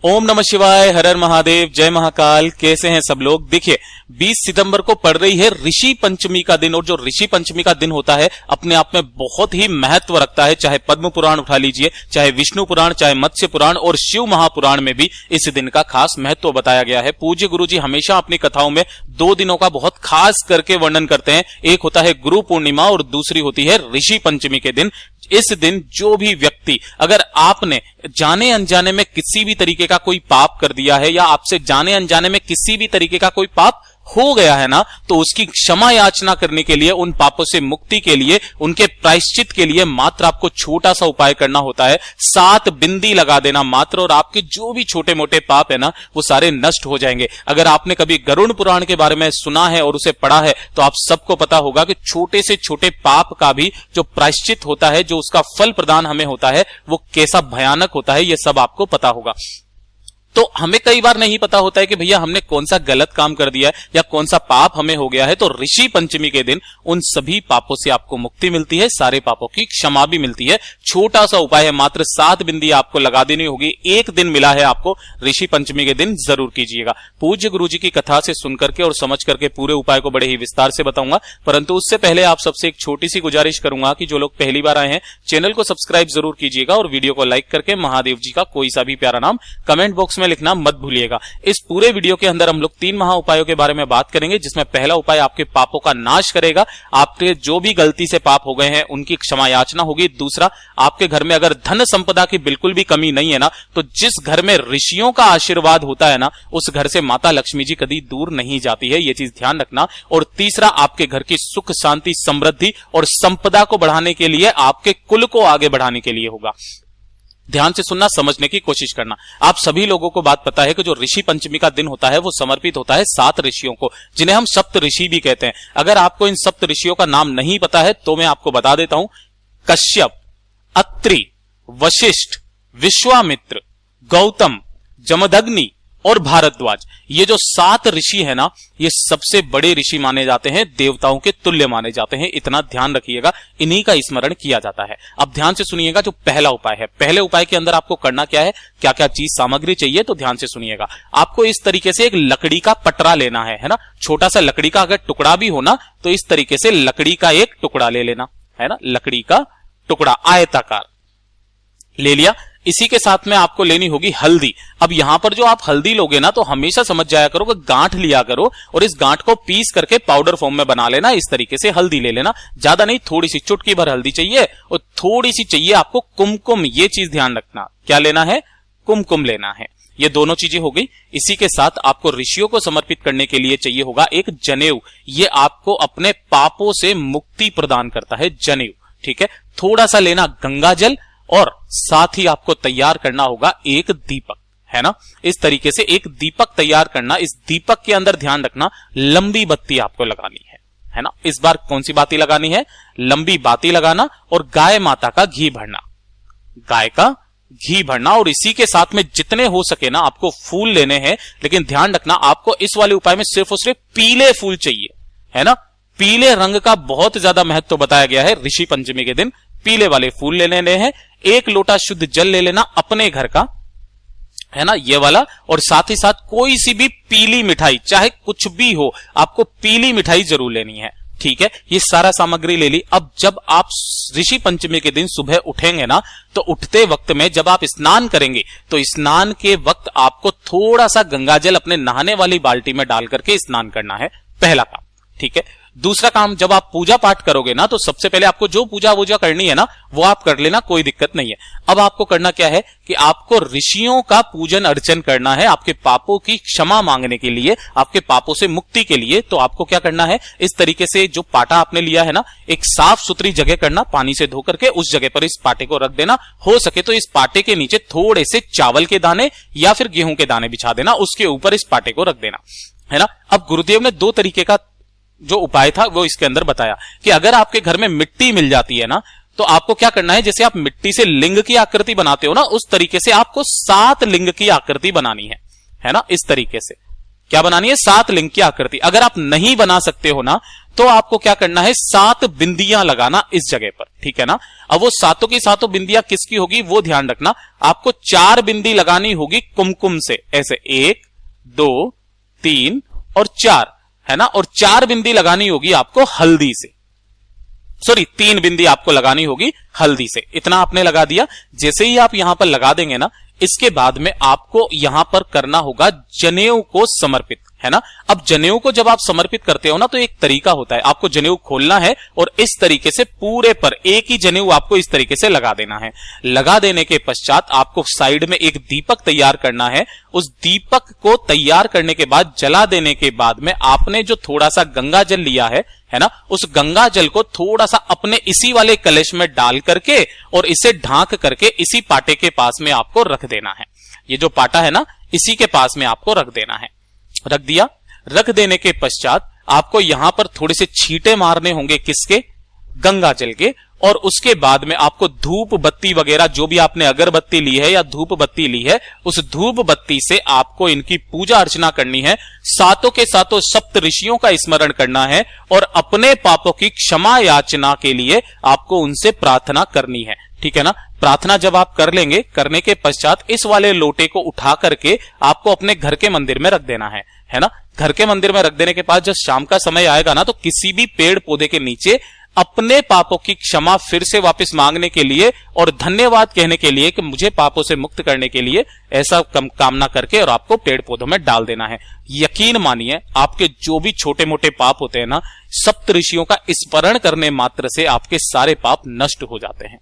ओम नमः शिवाय, हर हर महादेव, जय महाकाल। कैसे हैं सब लोग? देखिए 20 सितंबर को पड़ रही है ऋषि पंचमी का दिन, और जो ऋषि पंचमी का दिन होता है अपने आप में बहुत ही महत्व रखता है। चाहे पद्म पुराण उठा लीजिए, चाहे विष्णु पुराण, चाहे मत्स्य पुराण और शिव महापुराण में भी इस दिन का खास महत्व बताया गया है। पूज्य गुरु जी हमेशा अपनी कथाओं में 2 दिनों का बहुत खास करके वर्णन करते हैं। एक होता है गुरु पूर्णिमा और दूसरी होती है ऋषि पंचमी के दिन। इस दिन जो भी व्यक्ति, अगर आपने जाने अनजाने में किसी भी तरीके का कोई पाप कर दिया है या आपसे जाने अनजाने में किसी भी तरीके का कोई पाप हो गया है ना, तो उसकी क्षमा याचना करने के लिए, उन पापों से मुक्ति के लिए, उनके प्रायश्चित के लिए मात्र आपको छोटा सा उपाय करना होता है। 7 बिंदी लगा देना मात्र, और आपके जो भी छोटे मोटे पाप है ना वो सारे नष्ट हो जाएंगे। अगर आपने कभी गरुड़ पुराण के बारे में सुना है और उसे पढ़ा है तो आप सबको पता होगा कि छोटे से छोटे पाप का भी जो प्रायश्चित होता है, जो उसका फल प्रदान हमें होता है, वो कैसा भयानक होता है, ये सब आपको पता होगा। तो हमें कई बार नहीं पता होता है कि भैया हमने कौन सा गलत काम कर दिया है या कौन सा पाप हमें हो गया है। तो ऋषि पंचमी के दिन उन सभी पापों से आपको मुक्ति मिलती है, सारे पापों की क्षमा भी मिलती है। छोटा सा उपाय है, मात्र 7 बिंदी आपको लगा देनी होगी। एक दिन मिला है आपको, ऋषि पंचमी के दिन जरूर कीजिएगा। पूज्य गुरु जी की कथा से सुन करके और समझ करके पूरे उपाय को बड़े ही विस्तार से बताऊंगा, परंतु उससे पहले आप सबसे एक छोटी सी गुजारिश करूंगा कि जो लोग पहली बार आए हैं चैनल को सब्सक्राइब जरूर कीजिएगा और वीडियो को लाइक करके महादेव जी का कोई सा भी प्यारा नाम कमेंट बॉक्स में लिखना मत भूलिएगा। इस पूरे वीडियो के अंदर हम लोग 3 महा उपायों के बारे में बात करेंगे, जिसमें पहला उपाय आपके पापों का नाश करेगा। आपके जो भी गलती से पाप हो गए हैं उनकी क्षमा याचना होगी। दूसरा, आपके घर में अगर धन संपदा की बिल्कुल भी कमी नहीं है ना, तो जिस घर में ऋषियों का आशीर्वाद होता है ना, उस घर से माता लक्ष्मी जी कभी दूर नहीं जाती है, ये चीज ध्यान रखना। और तीसरा, आपके घर की सुख शांति समृद्धि और संपदा को बढ़ाने के लिए, आपके कुल को आगे बढ़ाने के लिए होगा। ध्यान से सुनना, समझने की कोशिश करना। आप सभी लोगों को बात पता है कि जो ऋषि पंचमी का दिन होता है वो समर्पित होता है 7 ऋषियों को, जिन्हें हम सप्त ऋषि भी कहते हैं। अगर आपको इन सप्त ऋषियों का नाम नहीं पता है तो मैं आपको बता देता हूं। कश्यप, अत्रि, वशिष्ठ, विश्वामित्र, गौतम, जमदग्नि और भारद्वाज, ये जो 7 ऋषि है ना, ये सबसे बड़े ऋषि माने जाते हैं, देवताओं के तुल्य माने जाते हैं। इतना ध्यान रखिएगा, इन्हीं का स्मरण किया जाता है। अब ध्यान से सुनिएगा, जो पहला उपाय है, पहले उपाय के अंदर आपको करना क्या है, क्या क्या चीज सामग्री चाहिए, तो ध्यान से सुनिएगा। आपको इस तरीके से एक लकड़ी का पटरा लेना है ना, छोटा सा लकड़ी का अगर टुकड़ा भी हो ना तो इस तरीके से लकड़ी का एक टुकड़ा ले लेना है ना, लकड़ी का टुकड़ा आयताकार ले लिया। इसी के साथ में आपको लेनी होगी हल्दी। अब यहां पर जो आप हल्दी लोगे ना, तो हमेशा समझ जाया करो कि गांठ लिया करो और इस गांठ को पीस करके पाउडर फॉर्म में बना लेना। इस तरीके से हल्दी ले लेना, ज्यादा नहीं, थोड़ी सी, चुटकी भर हल्दी चाहिए। और थोड़ी सी चाहिए आपको कुमकुम, ये चीज ध्यान रखना। क्या लेना है? कुमकुम लेना है। ये दोनों चीजें हो गई। इसी के साथ आपको ऋषियों को समर्पित करने के लिए चाहिए होगा एक जनेऊ। ये आपको अपने पापों से मुक्ति प्रदान करता है, जनेऊ। ठीक है, थोड़ा सा लेना गंगा जल, और साथ ही आपको तैयार करना होगा एक दीपक, है ना। इस तरीके से एक दीपक तैयार करना। इस दीपक के अंदर ध्यान रखना, लंबी बत्ती आपको लगानी है ना। इस बार कौन सी बाती लगानी है? लंबी बाती लगाना, और गाय माता का घी भरना, गाय का घी भरना। और इसी के साथ में जितने हो सके ना आपको फूल लेने हैं, लेकिन ध्यान रखना आपको इस वाले उपाय में सिर्फ और सिर्फ पीले फूल चाहिए, है ना। पीले रंग का बहुत ज्यादा महत्व बताया गया है। ऋषि पंचमी के दिन पीले वाले फूल ले लेने हैं। 1 लोटा शुद्ध जल ले लेना अपने घर का, है ना, ये वाला। और साथ ही साथ कोई सी भी पीली मिठाई, चाहे कुछ भी हो, आपको पीली मिठाई जरूर लेनी है। ठीक है, ये सारा सामग्री ले ली। अब जब आप ऋषि पंचमी के दिन सुबह उठेंगे ना, तो उठते वक्त में जब आप स्नान करेंगे, तो स्नान के वक्त आपको थोड़ा सा गंगाजल अपने नहाने वाली बाल्टी में डाल करके स्नान करना है, पहला काम। ठीक है, दूसरा काम, जब आप पूजा पाठ करोगे ना, तो सबसे पहले आपको जो पूजा वूजा करनी है ना वो आप कर लेना, कोई दिक्कत नहीं है। अब आपको करना क्या है कि आपको ऋषियों का पूजन अर्चन करना है, आपके पापों की क्षमा मांगने के लिए, आपके पापों से मुक्ति के लिए। तो आपको क्या करना है, इस तरीके से जो पाटा आपने लिया है ना, एक साफ सुथरी जगह करना, पानी से धो करके उस जगह पर इस पाटे को रख देना। हो सके तो इस पाटे के नीचे थोड़े से चावल के दाने या फिर गेहूं के दाने बिछा देना, उसके ऊपर इस पाटे को रख देना, है ना। अब गुरुदेव ने 2 तरीके का जो उपाय था वो इसके अंदर बताया कि अगर आपके घर में मिट्टी मिल जाती है ना, तो आपको क्या करना है, जैसे आप मिट्टी से लिंग की आकृति बनाते हो ना, उस तरीके से आपको 7 लिंग की आकृति बनानी है ना। इस तरीके से क्या बनानी है? 7 लिंग की आकृति। अगर आप नहीं बना सकते हो ना, तो आपको क्या करना है? 7 बिंदियां लगाना इस जगह पर, ठीक है ना। अब वो सातों की सातों बिंदियां किसकी होगी वो ध्यान रखना। आपको 4 बिंदी लगानी होगी कुमकुम से, ऐसे 1 2 3 और 4, है ना। और 4 बिंदी लगानी होगी आपको हल्दी से, सॉरी 3 बिंदी आपको लगानी होगी हल्दी से। इतना आपने लगा दिया। जैसे ही आप यहां पर लगा देंगे ना, इसके बाद में आपको यहां पर करना होगा जनेऊ को समर्पित, है ना। अब जनेऊ को जब आप समर्पित करते हो ना, तो एक तरीका होता है, आपको जनेऊ खोलना है और इस तरीके से पूरे पर एक ही जनेऊ आपको इस तरीके से लगा देना है। लगा देने के पश्चात आपको साइड में एक दीपक तैयार करना है। उस दीपक को तैयार करने के बाद, जला देने के बाद में आपने जो थोड़ा सा गंगा जल लिया है ना, उस गंगा जल को थोड़ा सा अपने इसी वाले कलश में डाल करके और इसे ढांक करके इसी पाटे के पास में आपको रख देना है। ये जो पाटा है ना, इसी के पास में आपको रख देना है। रख दिया। रख देने के पश्चात आपको यहां पर थोड़े से छींटे मारने होंगे, किसके? गंगा जल के। और उसके बाद में आपको धूप बत्ती वगैरह, जो भी आपने अगरबत्ती ली है या धूप बत्ती ली है, उस धूप बत्ती से आपको इनकी पूजा अर्चना करनी है। सातों के सातों सप्त ऋषियों का स्मरण करना है और अपने पापों की क्षमा याचना के लिए आपको उनसे प्रार्थना करनी है, ठीक है ना। प्रार्थना जब आप कर लेंगे, करने के पश्चात इस वाले लोटे को उठा करके आपको अपने घर के मंदिर में रख देना है ना। घर के मंदिर में रख देने के बाद जब शाम का समय आएगा ना, तो किसी भी पेड़ पौधे के नीचे अपने पापों की क्षमा फिर से वापस मांगने के लिए और धन्यवाद कहने के लिए कि मुझे पापों से मुक्त करने के लिए, ऐसा कामना करके और आपको पेड़ पौधों में डाल देना है। यकीन मानिए, आपके जो भी छोटे मोटे पाप होते हैं ना, सप्त ऋषियों का स्मरण करने मात्र से आपके सारे पाप नष्ट हो जाते हैं।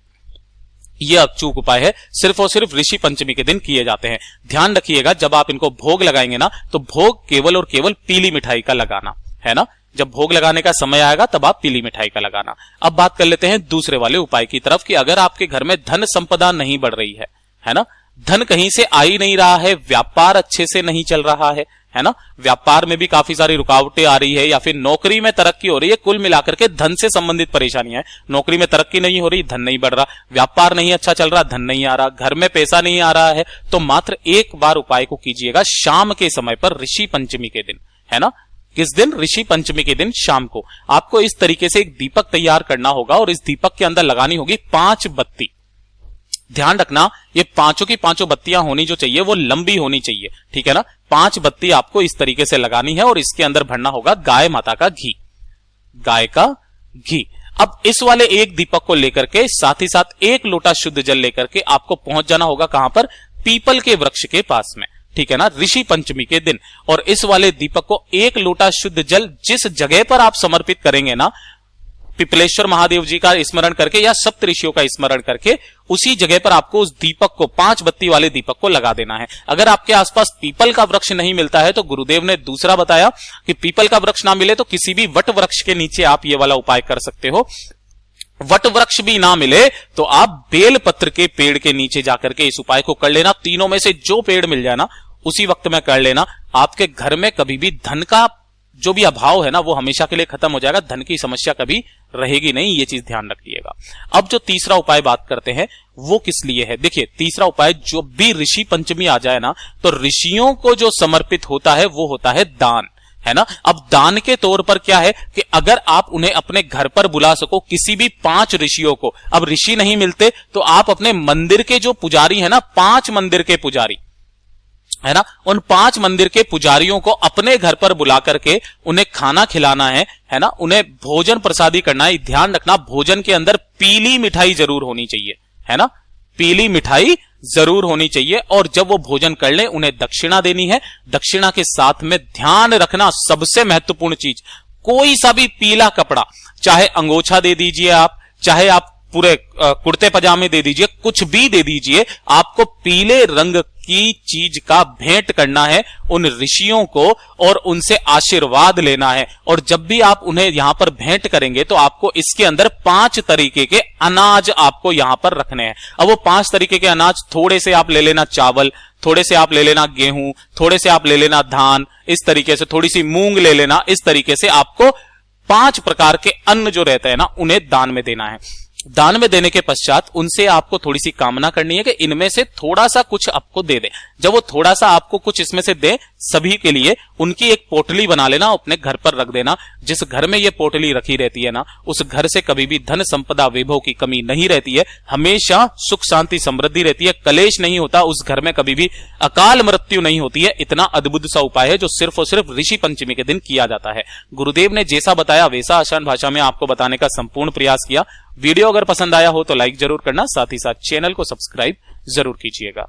यह अचूक उपाय है, सिर्फ और सिर्फ ऋषि पंचमी के दिन किए जाते हैं। ध्यान रखिएगा, जब आप इनको भोग लगाएंगे ना, तो भोग केवल और केवल पीली मिठाई का लगाना, है ना। जब भोग लगाने का समय आएगा तब आप पीली मिठाई का लगाना। अब बात कर लेते हैं दूसरे वाले उपाय की तरफ, कि अगर आपके घर में धन संपदा नहीं बढ़ रही है ना, धन कहीं से आ ही नहीं रहा है, व्यापार अच्छे से नहीं चल रहा है ना, व्यापार में भी काफी सारी रुकावटें आ रही है, या फिर नौकरी में तरक्की हो रही है, कुल मिलाकर के धन से संबंधित परेशानियां है। नौकरी में तरक्की नहीं हो रही, धन नहीं बढ़ रहा, व्यापार नहीं अच्छा चल रहा, धन नहीं आ रहा, घर में पैसा नहीं आ रहा है, तो मात्र एक बार उपाय को कीजिएगा शाम के समय पर, ऋषि पंचमी के दिन, है ना। किस दिन? ऋषि पंचमी के दिन शाम को आपको इस तरीके से एक दीपक तैयार करना होगा और इस दीपक के अंदर लगानी होगी 5 बत्ती। ध्यान रखना, ये पांचों की पांचों बत्तियां होनी जो चाहिए वो लंबी होनी चाहिए, ठीक है ना। 5 बत्ती आपको इस तरीके से लगानी है और इसके अंदर भरना होगा गाय माता का घी, गाय का घी। अब इस वाले एक दीपक को लेकर के, साथ ही साथ 1 लोटा शुद्ध जल लेकर के आपको पहुंच जाना होगा कहां पर? पीपल के वृक्ष के पास में, ठीक है ना, ऋषि पंचमी के दिन। और इस वाले दीपक को 1 लोटा शुद्ध जल जिस जगह पर आप समर्पित करेंगे ना, पिपलेश्वर महादेव जी का स्मरण करके या सप्त ऋषियों का स्मरण करके, उसी जगह पर आपको उस दीपक को, 5 बत्ती वाले दीपक को लगा देना है। अगर आपके आसपास पीपल का वृक्ष नहीं मिलता है, तो गुरुदेव ने दूसरा बताया कि पीपल का वृक्ष ना मिले तो किसी भी वट वृक्ष के नीचे आप ये वाला उपाय कर सकते हो। वट वृक्ष भी ना मिले तो आप बेल पत्र के पेड़ के नीचे जाकर के इस उपाय को कर लेना। तीनों में से जो पेड़ मिल जाए ना, उसी वक्त में कर लेना। आपके घर में कभी भी धन का जो भी अभाव है ना, वो हमेशा के लिए खत्म हो जाएगा, धन की समस्या कभी रहेगी नहीं, ये चीज ध्यान रखिएगा। अब जो तीसरा उपाय बात करते हैं, वो किस लिए है? देखिए, तीसरा उपाय, जो भी ऋषि पंचमी आ जाए ना, तो ऋषियों को जो समर्पित होता है वो होता है दान, है ना। अब दान के तौर पर क्या है कि अगर आप उन्हें अपने घर पर बुला सको, किसी भी 5 ऋषियों को, अब ऋषि नहीं मिलते तो आप अपने मंदिर के जो पुजारी है ना, 5 मंदिर के पुजारी, है ना, उन 5 मंदिर के पुजारियों को अपने घर पर बुला करके उन्हें खाना खिलाना है ना, उन्हें भोजन प्रसादी करना है। ध्यान रखना, भोजन के अंदर पीली मिठाई जरूर होनी चाहिए, है ना, पीली मिठाई जरूर होनी चाहिए। और जब वो भोजन कर ले, उन्हें दक्षिणा देनी है। दक्षिणा के साथ में ध्यान रखना, सबसे महत्वपूर्ण चीज, कोई सा भी पीला कपड़ा, चाहे अंगोछा दे दीजिए आप, चाहे आप पूरे कुर्ते पजामे दे दीजिए, कुछ भी दे दीजिए, आपको पीले रंग की चीज का भेंट करना है उन ऋषियों को और उनसे आशीर्वाद लेना है। और जब भी आप उन्हें यहां पर भेंट करेंगे तो आपको इसके अंदर 5 तरीके के अनाज आपको यहां पर रखने हैं। अब वो 5 तरीके के अनाज, थोड़े से आप ले लेना चावल, थोड़े से आप ले लेना गेहूं, थोड़े से आप ले लेना धान, इस तरीके से थोड़ी सी मूंग ले लेना। इस तरीके से आपको 5 प्रकार के अन्न जो रहते हैं ना, उन्हें दान में देना है। दान में देने के पश्चात उनसे आपको थोड़ी सी कामना करनी है कि इनमें से थोड़ा सा कुछ आपको दे दे। जब वो थोड़ा सा आपको कुछ इसमें से दे, सभी के लिए उनकी एक पोटली बना लेना, अपने घर पर रख देना। जिस घर में ये पोटली रखी रहती है ना, उस घर से कभी भी धन संपदा वैभव की कमी नहीं रहती है, हमेशा सुख शांति समृद्धि रहती है, कलेश नहीं होता, उस घर में कभी भी अकाल मृत्यु नहीं होती है। इतना अद्भुत सा उपाय है जो सिर्फ और सिर्फ ऋषि पंचमी के दिन किया जाता है। गुरुदेव ने जैसा बताया वैसा आसान भाषा में आपको बताने का संपूर्ण प्रयास किया। वीडियो अगर पसंद आया हो तो लाइक जरूर करना, साथ ही साथ चैनल को सब्सक्राइब जरूर कीजिएगा।